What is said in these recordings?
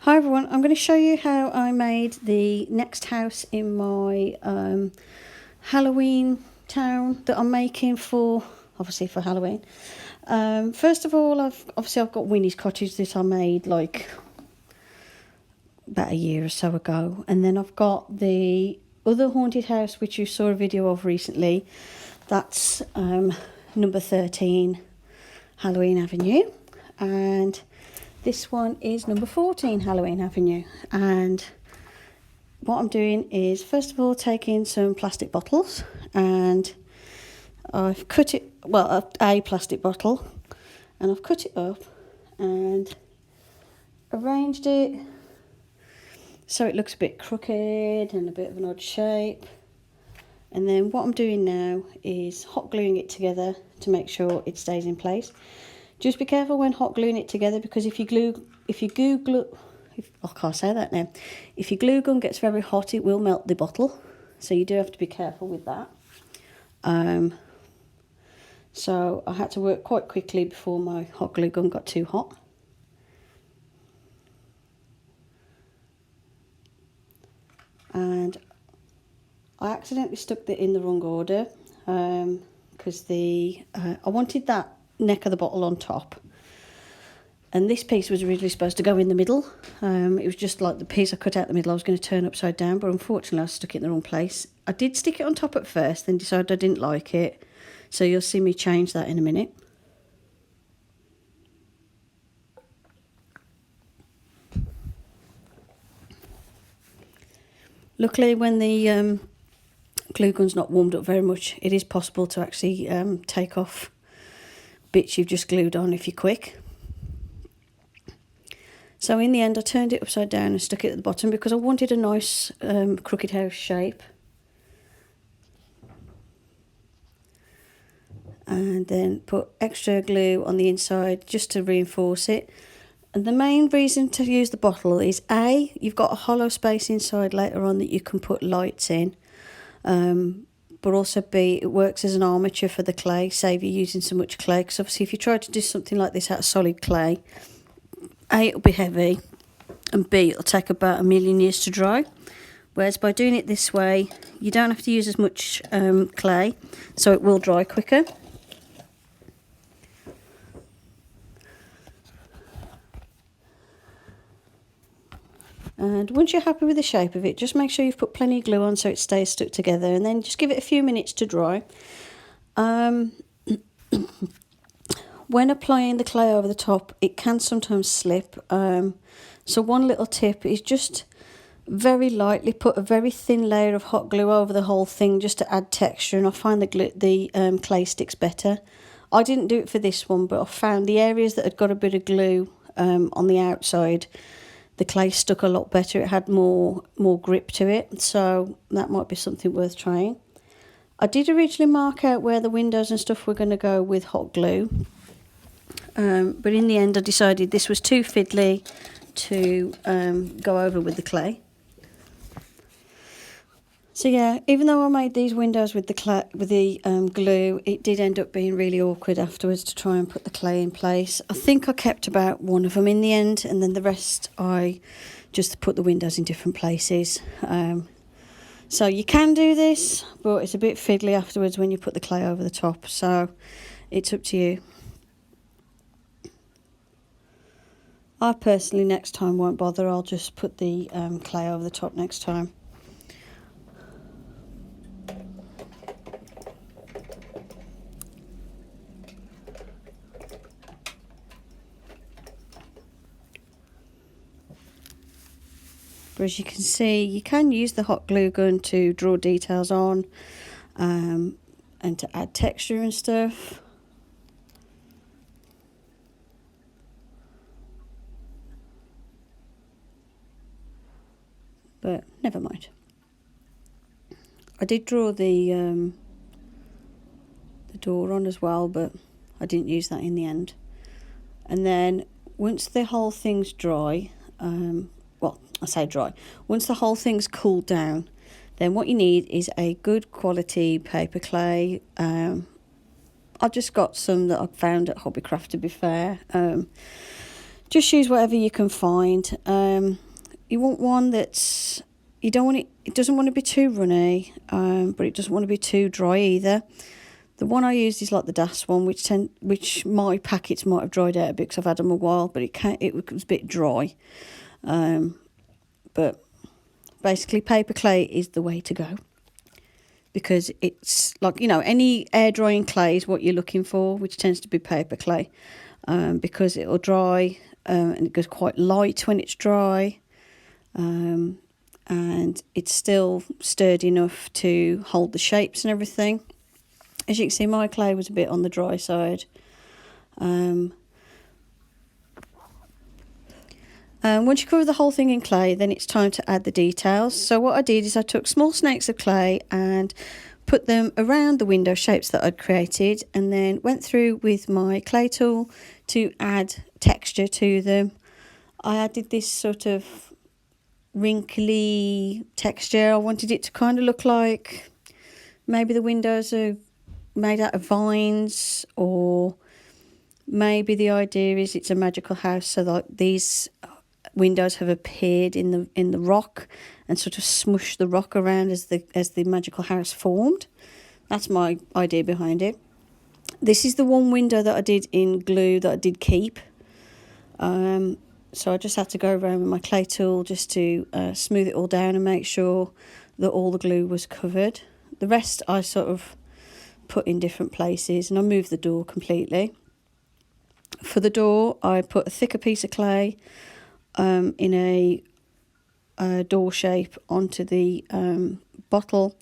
Hi everyone, I'm going to show you how I made the next house in my Halloween town that I'm making obviously for Halloween. First of all, I've got Winnie's cottage that I made like about a year or so ago, and then I've got the other haunted house which you saw a video of recently. That's number 13 Halloween Avenue, and this one is number 14 Halloween Avenue. And what I'm doing is, first of all, taking some plastic bottles, and I've cut it, well, a plastic bottle, and I've cut it up and arranged it so it looks a bit crooked and a bit of an odd shape. And then what I'm doing now is hot gluing it together to make sure it stays in place. Just be careful when hot gluing it together, because if your glue gun gets very hot, it will melt the bottle. So you do have to be careful with that. So I had to work quite quickly before my hot glue gun got too hot. And I accidentally stuck it in the wrong order, because I wanted that neck of the bottle on top, and this piece was originally supposed to go in the middle. It was just like the piece I cut out the middle I was going to turn upside down, but unfortunately I stuck it in the wrong place. I did stick it on top at first, then decided I didn't like it, so you'll see me change that in a minute. Luckily, when the glue gun's not warmed up very much, it is possible to actually take off bits you've just glued on if you're quick. So in the end I turned it upside down and stuck it at the bottom because I wanted a nice crooked house shape. And then put extra glue on the inside just to reinforce it. And the main reason to use the bottle is A, you've got a hollow space inside later on that you can put lights in. But also B, it works as an armature for the clay, save you using so much clay, because obviously if you try to do something like this out of solid clay, A, it'll be heavy, and B, it'll take about 1,000,000 years to dry. Whereas by doing it this way, you don't have to use as much clay, so it will dry quicker. And once you're happy with the shape of it, just make sure you've put plenty of glue on so it stays stuck together, and then just give it a few minutes to dry. When applying the clay over the top, it can sometimes slip. So one little tip is just very lightly put a very thin layer of hot glue over the whole thing just to add texture, and I find the clay sticks better. I didn't do it for this one, but I found the areas that had got a bit of glue on the outside, the clay stuck a lot better. It had more grip to it, so that might be something worth trying. I did originally mark out where the windows and stuff were going to go with hot glue, but in the end I decided this was too fiddly to go over with the clay. So yeah, even though I made these windows with the glue, it did end up being really awkward afterwards to try and put the clay in place. I think I kept about one of them in the end, and then the rest I just put the windows in different places. So you can do this, but it's a bit fiddly afterwards when you put the clay over the top, so it's up to you. I personally next time won't bother, I'll just put the clay over the top next time. But as you can see, you can use the hot glue gun to draw details on and to add texture and stuff. But never mind. I did draw the door on as well, but I didn't use that in the end. And then once the whole thing's dry, I say dry, once the whole thing's cooled down, then what you need is a good quality paper clay. I've just got some that I found at Hobbycraft, to be fair. just use whatever you can find. You want one that's, you don't want it doesn't want to be too runny, but it doesn't want to be too dry either. The one I used is like the Das one, which my packets might have dried out a bit because I've had them a while, but it was a bit dry. But basically paper clay is the way to go, because it's like, any air drying clay is what you're looking for, which tends to be paper clay, because it'll dry, and it goes quite light when it's dry, and it's still sturdy enough to hold the shapes and everything. As you can see, my clay was a bit on the dry side. Once you cover the whole thing in clay, then it's time to add the details. So what I did is I took small snakes of clay and put them around the window shapes that I'd created, and then went through with my clay tool to add texture to them. I added this sort of wrinkly texture. I wanted it to kind of look like maybe the windows are made out of vines, or maybe the idea is it's a magical house, so like these windows have appeared in the rock and sort of smushed the rock around as the magical house formed. That's my idea behind it. This is the one window that I did in glue that I did keep. So I just had to go around with my clay tool just to smooth it all down and make sure that all the glue was covered. The rest I sort of put in different places, and I moved the door completely. For the door, I put a thicker piece of clay in a door shape onto the bottle.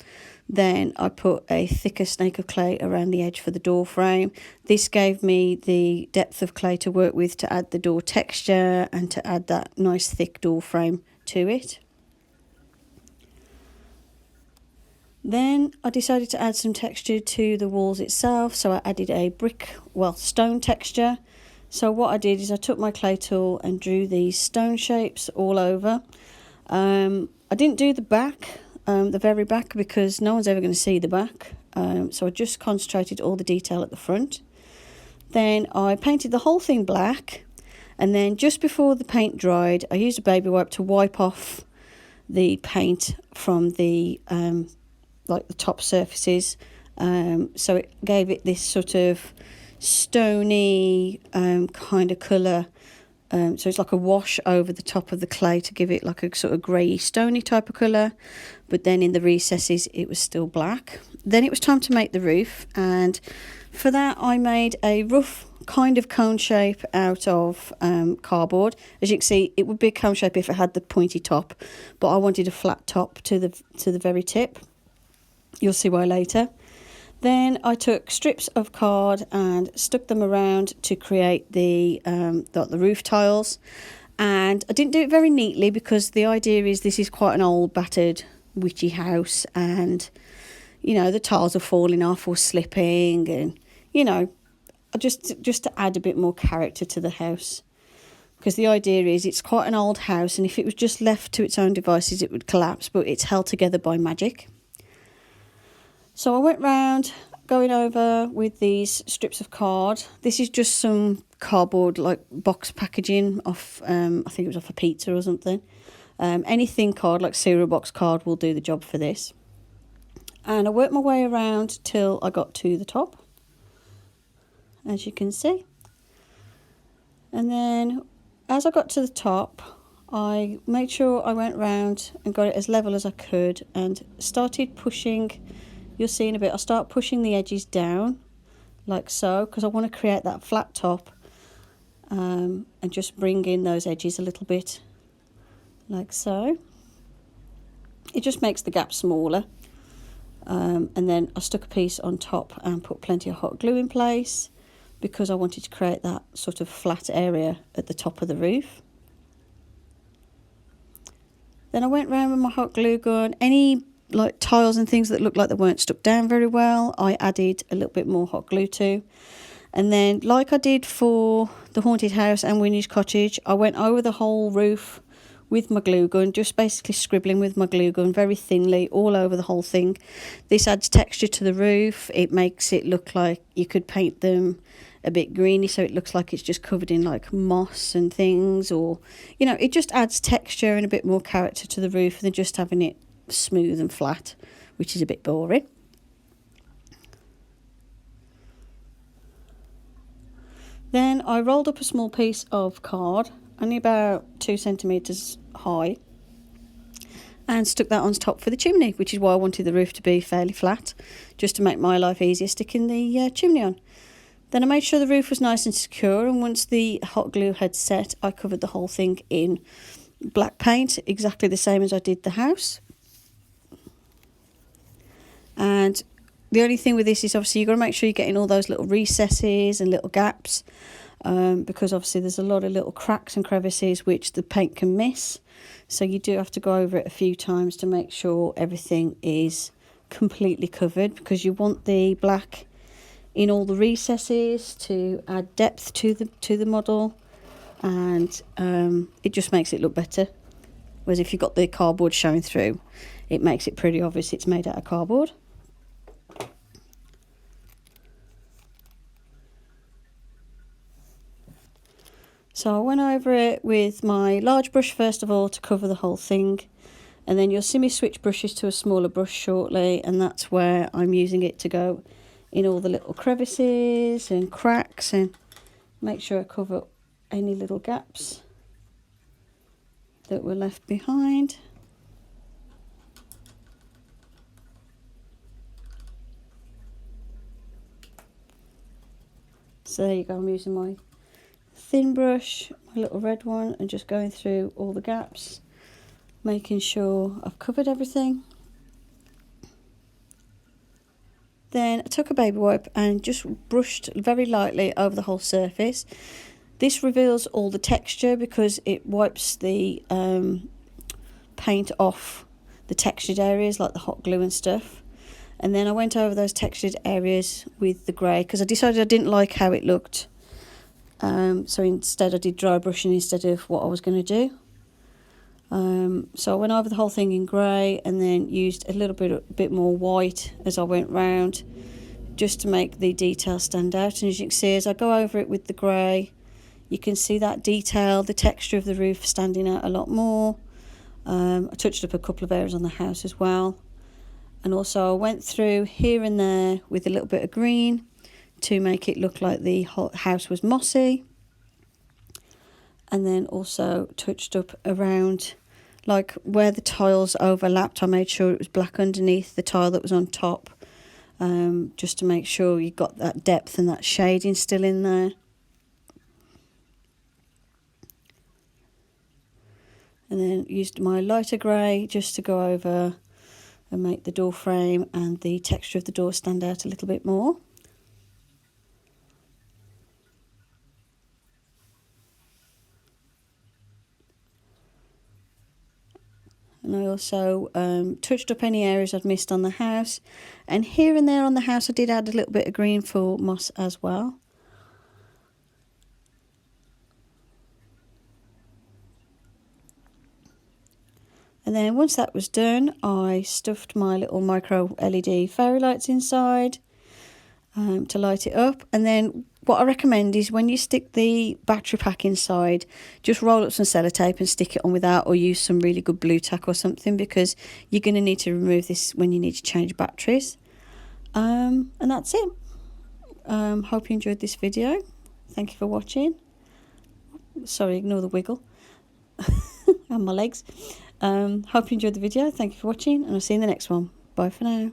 Then I put a thicker snake of clay around the edge for the door frame. This gave me the depth of clay to work with to add the door texture and to add that nice thick door frame to it. Then I decided to add some texture to the walls itself, so I added a stone texture. So what I did is I took my clay tool and drew these stone shapes all over. I didn't do the back, the very back, because no one's ever going to see the back. So I just concentrated all the detail at the front. Then I painted the whole thing black, and then just before the paint dried, I used a baby wipe to wipe off the paint from the the top surfaces, so it gave it this sort of stony kind of colour, so it's like a wash over the top of the clay to give it like a sort of grey stony type of colour, but then in the recesses it was still black. Then it was time to make the roof, and for that I made a rough kind of cone shape out of cardboard. As you can see, it would be a cone shape if it had the pointy top, but I wanted a flat top to the very tip. You'll see why later. Then I took strips of card and stuck them around to create the roof tiles. And I didn't do it very neatly because the idea is this is quite an old, battered, witchy house, and the tiles are falling off or slipping, and just to add a bit more character to the house. Because the idea is it's quite an old house, and if it was just left to its own devices, it would collapse, but it's held together by magic. So I went round going over with these strips of card. This is just some cardboard, like box packaging off, I think it was off a pizza or something. Any thin card, like cereal box card, will do the job for this. And I worked my way around till I got to the top, as you can see. And then as I got to the top, I made sure I went round and got it as level as I could and started pushing. You'll see in a bit, I'll start pushing the edges down like so, because I want to create that flat top, and just bring in those edges a little bit like so. It just makes the gap smaller. And then I stuck a piece on top and put plenty of hot glue in place because I wanted to create that sort of flat area at the top of the roof. Then I went round with my hot glue gun. Any tiles and things that looked like they weren't stuck down very well, I added a little bit more hot glue to. And then, like I did for the haunted house and Winnie's cottage, I went over the whole roof with my glue gun, just basically scribbling with my glue gun very thinly all over the whole thing. This adds texture to the roof. It makes it look like you could paint them a bit greeny, so it looks like it's just covered in like moss and things, or you know, it just adds texture and a bit more character to the roof than just having it smooth and flat, which is a bit boring. Then I rolled up a small piece of card, only about 2 centimetres high, and stuck that on top for the chimney, which is why I wanted the roof to be fairly flat, just to make my life easier sticking the chimney on. Then I made sure the roof was nice and secure, and once the hot glue had set, I covered the whole thing in black paint, exactly the same as I did the house. And the only thing with this is obviously you've got to make sure you're getting all those little recesses and little gaps, because obviously there's a lot of little cracks and crevices which the paint can miss. So you do have to go over it a few times to make sure everything is completely covered, because you want the black in all the recesses to add depth to the model, and it just makes it look better. Whereas if you've got the cardboard showing through, it makes it pretty obvious it's made out of cardboard. So I went over it with my large brush first of all to cover the whole thing, and then you'll see me switch brushes to a smaller brush shortly, and that's where I'm using it to go in all the little crevices and cracks and make sure I cover any little gaps that were left behind. So there you go, I'm using my thin brush, my little red one, and just going through all the gaps, making sure I've covered everything. Then I took a baby wipe and just brushed very lightly over the whole surface. This reveals all the texture because it wipes the paint off the textured areas like the hot glue and stuff. And then I went over those textured areas with the grey because I decided I didn't like how it looked. So instead I did dry brushing instead of what I was going to do. So I went over the whole thing in grey and then used a little bit more white as I went round, just to make the detail stand out. And as you can see, as I go over it with the grey, you can see that detail, the texture of the roof standing out a lot more. I touched up a couple of areas on the house as well. And also I went through here and there with a little bit of green to make it look like the house was mossy. And then also touched up around, like where the tiles overlapped, I made sure it was black underneath the tile that was on top, just to make sure you got that depth and that shading still in there. And then used my lighter grey just to go over and make the door frame and the texture of the door stand out a little bit more. And I also touched up any areas I'd missed on the house. And here and there on the house I did add a little bit of green for moss as well. And then once that was done, I stuffed my little micro LED fairy lights inside to light it up. And then what I recommend is when you stick the battery pack inside, just roll up some sellotape and stick it on with that, or use some really good blue tack or something, because you're going to need to remove this when you need to change batteries. And that's it. Hope you enjoyed this video. Thank you for watching. Sorry, ignore the wiggle and my legs. Hope you enjoyed the video. Thank you for watching, and I'll see you in the next one. Bye for now.